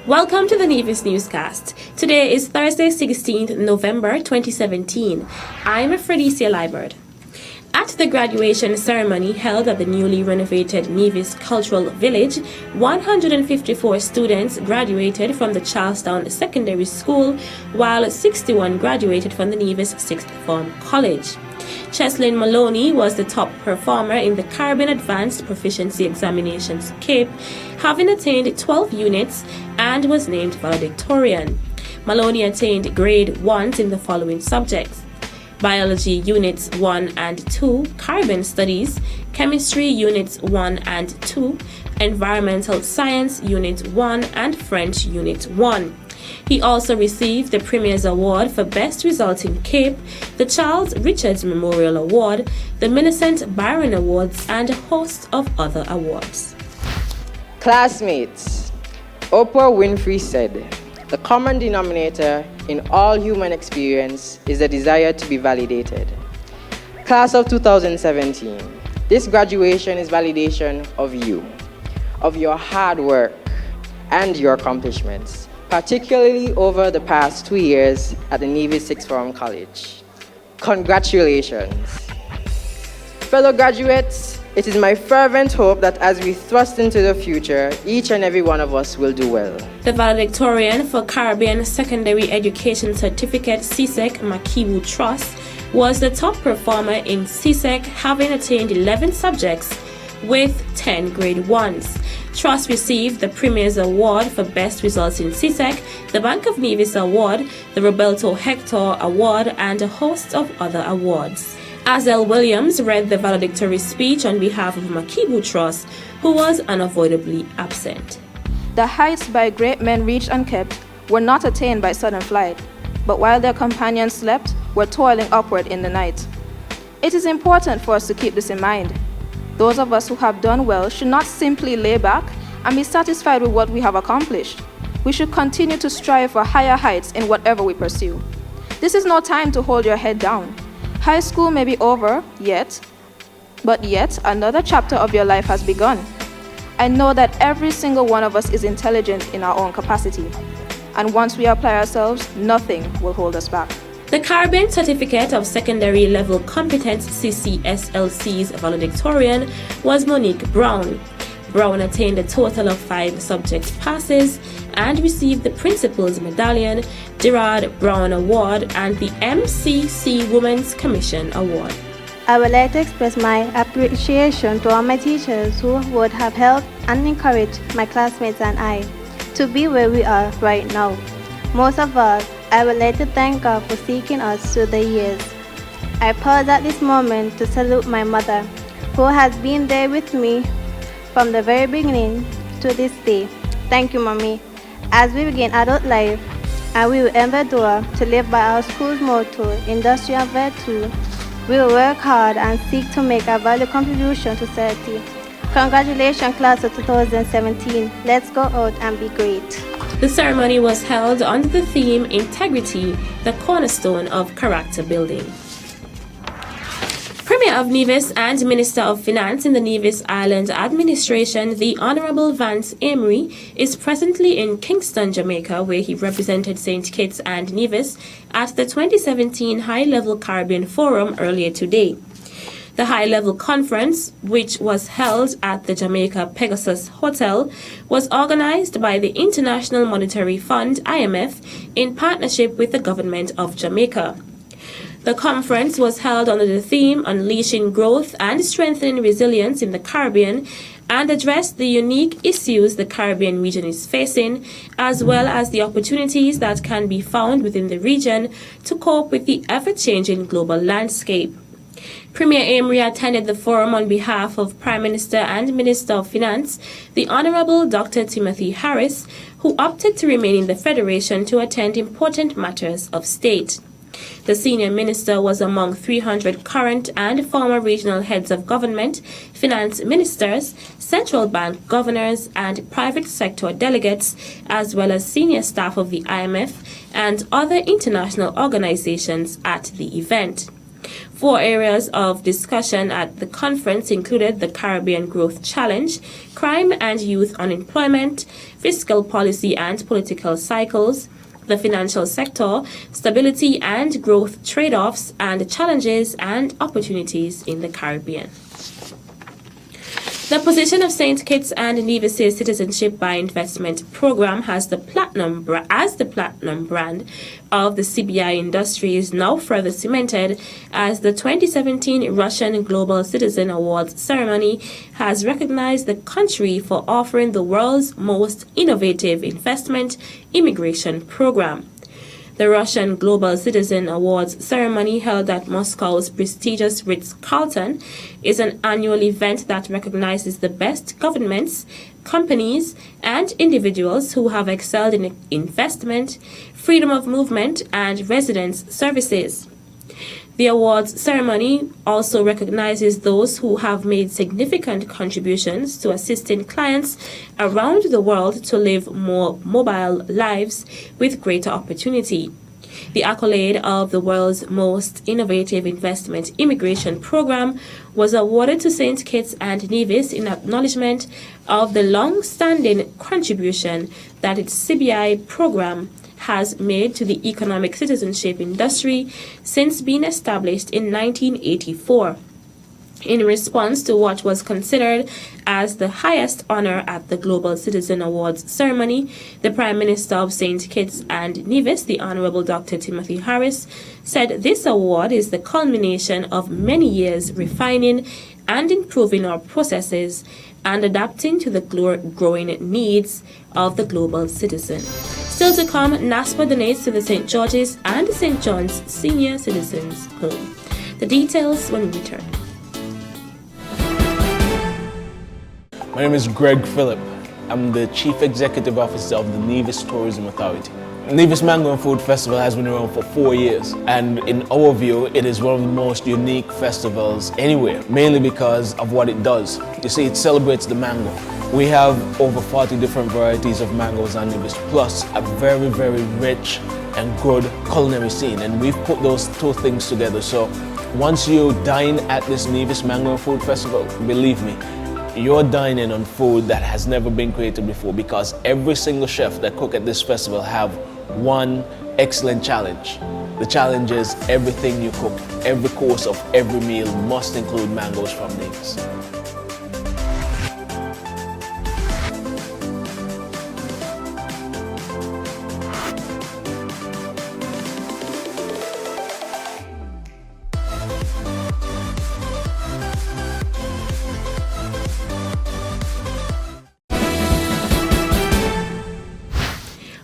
Welcome to the Nevis Newscast. Today is Thursday, 16th November 2017. I'm Fredicia Liebert. At the graduation ceremony held at the newly renovated Nevis Cultural Village, 154 students graduated from the Charlestown Secondary School, while 61 graduated from the Nevis Sixth Form College. Cheslin Maloney was the top performer in the Caribbean Advanced Proficiency Examinations CAPE, having attained 12 units and was named valedictorian. Maloney attained grade 1s in the following subjects: Biology Units 1 and 2, Caribbean Studies, Chemistry Units 1 and 2, Environmental Science Unit 1 and French Unit 1. He also received the Premier's Award for Best Result in CAPE, the Charles Richards Memorial Award, the Millicent Byron Awards, and a host of other awards. Classmates, Oprah Winfrey said, "The common denominator in all human experience is the desire to be validated." Class of 2017, this graduation is validation of you, of your hard work, and your accomplishments, particularly over the past 2 years at the Nevis Sixth Form College. Congratulations. Fellow graduates, it is my fervent hope that as we thrust into the future, each and every one of us will do well. The valedictorian for Caribbean Secondary Education Certificate CSEC Makibu Trust was the top performer in CSEC, having attained 11 subjects with 10 grade 1s. Trust received the Premier's Award for Best Results in CSEC, the Bank of Nevis Award, the Roberto Hector Award, and a host of other awards. Azel Williams read the valedictory speech on behalf of Makibu Trust, who was unavoidably absent. The heights by great men reached and kept were not attained by sudden flight, but while their companions slept, were toiling upward in the night. It is important for us to keep this in mind. Those of us who have done well should not simply lay back and be satisfied with what we have accomplished. We should continue to strive for higher heights in whatever we pursue. This is no time to hold your head down. High school may be over but yet another chapter of your life has begun. I know that every single one of us is intelligent in our own capacity, and once we apply ourselves, nothing will hold us back. The Caribbean Certificate of Secondary Level Competence CCSLC's valedictorian was Monique Brown. Brown attained a total of 5 subject passes and received the Principal's Medallion, Gerard Brown Award, and the MCC Women's Commission Award. I would like to express my appreciation to all my teachers who would have helped and encouraged my classmates and I to be where we are right now. Most of all, I would like to thank God for seeking us through the years. I pause at this moment to salute my mother, who has been there with me from the very beginning to this day. Thank you, Mommy. As we begin adult life, and we will endeavor to live by our school's motto, Industry and Virtue, we will work hard and seek to make a valuable contribution to society. Congratulations, class of 2017. Let's go out and be great. The ceremony was held under the theme Integrity, the Cornerstone of Character Building. Premier of Nevis and Minister of Finance in the Nevis Island Administration, the Honorable Vance Amory, is presently in Kingston, Jamaica, where he represented St. Kitts and Nevis at the 2017 High-Level Caribbean Forum earlier today. The high-level conference, which was held at the Jamaica Pegasus Hotel, was organized by the International Monetary Fund, IMF, in partnership with the Government of Jamaica. The conference was held under the theme Unleashing Growth and Strengthening Resilience in the Caribbean, and addressed the unique issues the Caribbean region is facing, as well as the opportunities that can be found within the region to cope with the ever-changing global landscape. Premier Amory attended the forum on behalf of Prime Minister and Minister of Finance, the Honorable Dr. Timothy Harris, who opted to remain in the Federation to attend important matters of state. The senior minister was among 300 current and former regional heads of government, finance ministers, central bank governors, and private sector delegates, as well as senior staff of the IMF and other international organizations at the event. 4 areas of discussion at the conference included the Caribbean Growth Challenge, crime and youth unemployment, fiscal policy and political cycles, the financial sector, stability and growth trade-offs, and challenges and opportunities in the Caribbean. The position of St. Kitts and Nevis' Citizenship by Investment program as the platinum brand of the CBI industry is now further cemented as the 2017 Russian Global Citizen Awards ceremony has recognized the country for offering the world's most innovative investment immigration program. The Russian Global Citizen Awards ceremony, held at Moscow's prestigious Ritz-Carlton, is an annual event that recognizes the best governments, companies, and individuals who have excelled in investment, freedom of movement, and residence services. The awards ceremony also recognizes those who have made significant contributions to assisting clients around the world to live more mobile lives with greater opportunity. The accolade of the world's most innovative investment immigration program was awarded to St. Kitts and Nevis in acknowledgement of the long-standing contribution that its CBI program has made to the economic citizenship industry since being established in 1984. In response to what was considered as the highest honor at the Global Citizen Awards ceremony, the Prime Minister of St. Kitts and Nevis, the Honorable Dr. Timothy Harris, said this award is the culmination of many years refining and improving our processes and adapting to the growing needs of the global citizen. Still to come, NASPA donates to the St. George's and St. John's Senior Citizens Home. The details when we return. My name is Greg Phillip. I'm the Chief Executive Officer of the Nevis Tourism Authority. Nevis Mango and Food Festival has been around for 4 years, and in our view, it is one of the most unique festivals anywhere, mainly because of what it does. You see, it celebrates the mango. We have over 40 different varieties of mangoes on Nevis, plus a very, very rich and good culinary scene, and we've put those two things together. So once you dine at this Nevis Mango and Food Festival, believe me, you're dining on food that has never been created before, because every single chef that cook at this festival have one excellent challenge. The challenge is everything you cook, every course of every meal must include mangoes from Nevis.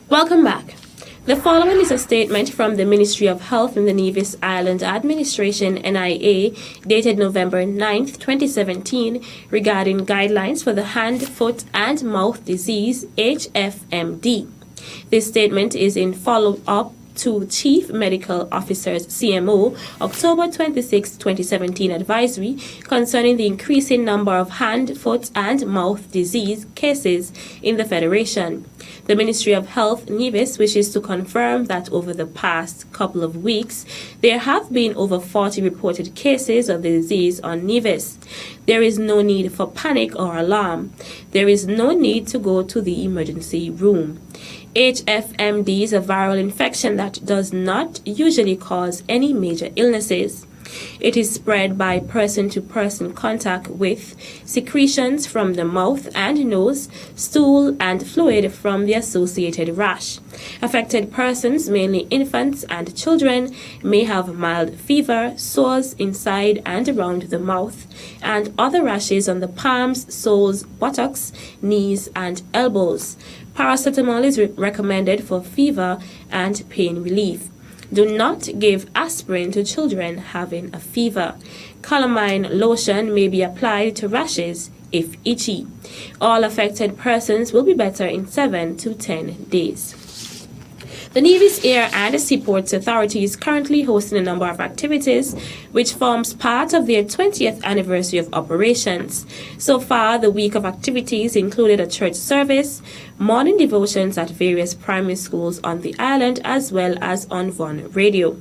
Welcome back. The following is a statement from the Ministry of Health in the Nevis Island Administration, NIA, dated November 9th, 2017, regarding guidelines for the hand, foot, and mouth disease, HFMD. This statement is in follow-up to Chief Medical Officer's CMO October 26, 2017 advisory concerning the increasing number of hand, foot, and mouth disease cases in the Federation. The Ministry of Health, Nevis, wishes to confirm that over the past couple of weeks, there have been over 40 reported cases of the disease on Nevis. There is no need for panic or alarm. There is no need to go to the emergency room. HFMD is a viral infection that does not usually cause any major illnesses. It is spread by person-to-person contact with secretions from the mouth and nose, stool, and fluid from the associated rash. Affected persons, mainly infants and children, may have mild fever, sores inside and around the mouth, and other rashes on the palms, soles, buttocks, knees, and elbows. Paracetamol is recommended for fever and pain relief. Do not give aspirin to children having a fever. Calamine lotion may be applied to rashes if itchy. All affected persons will be better in 7 to 10 days. The Nevis Air and Seaports Authority is currently hosting a number of activities which forms part of their 20th anniversary of operations. So far, the week of activities included a church service, morning devotions at various primary schools on the island, as well as on Vaughan Radio.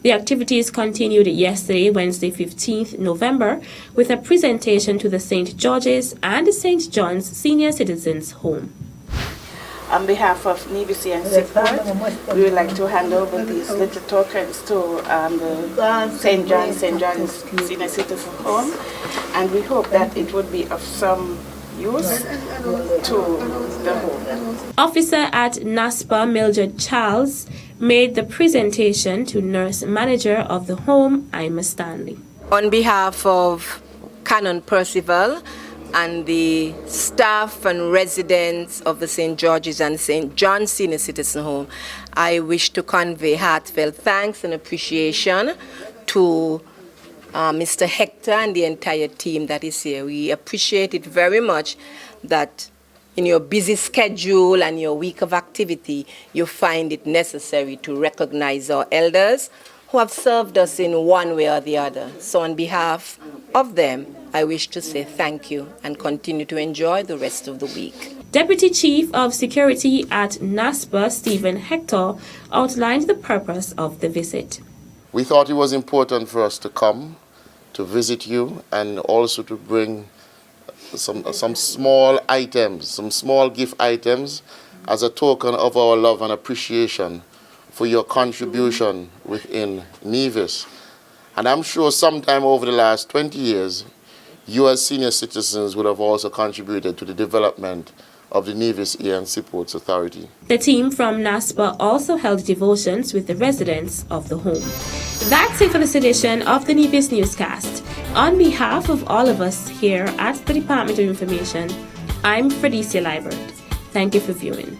The activities continued yesterday, Wednesday, 15th November, with a presentation to the St. George's and St. John's Senior Citizens Home. On behalf of Nevis and Seaport, we would like to hand over these little tokens to the St. John's Senior Citizen Home, and we hope that it would be of some use to the home. Officer at NASPA, Mildred Charles, made the presentation to nurse manager of the home, Ima Stanley. On behalf of Canon Percival and the staff and residents of the St. George's and St. John's Senior Citizen Home, I wish to convey heartfelt thanks and appreciation to Mr. Hector and the entire team that is here. We appreciate it very much that in your busy schedule and your week of activity, you find it necessary to recognize our elders who have served us in one way or the other. So on behalf of them, I wish to say thank you and continue to enjoy the rest of the week. Deputy Chief of Security at NASPA, Stephen Hector, outlined the purpose of the visit. We thought it was important for us to come to visit you and also to bring some small items, some small gift items as a token of our love and appreciation for your contribution within Nevis. And I'm sure sometime over the last 20 years, you as senior citizens would have also contributed to the development of the Nevis Air and Seaports Authority. The team from NASPA also held devotions with the residents of the home. That's it for this edition of the Nevis Newscast. On behalf of all of us here at the Department of Information, I'm Fredicia Liebert. Thank you for viewing.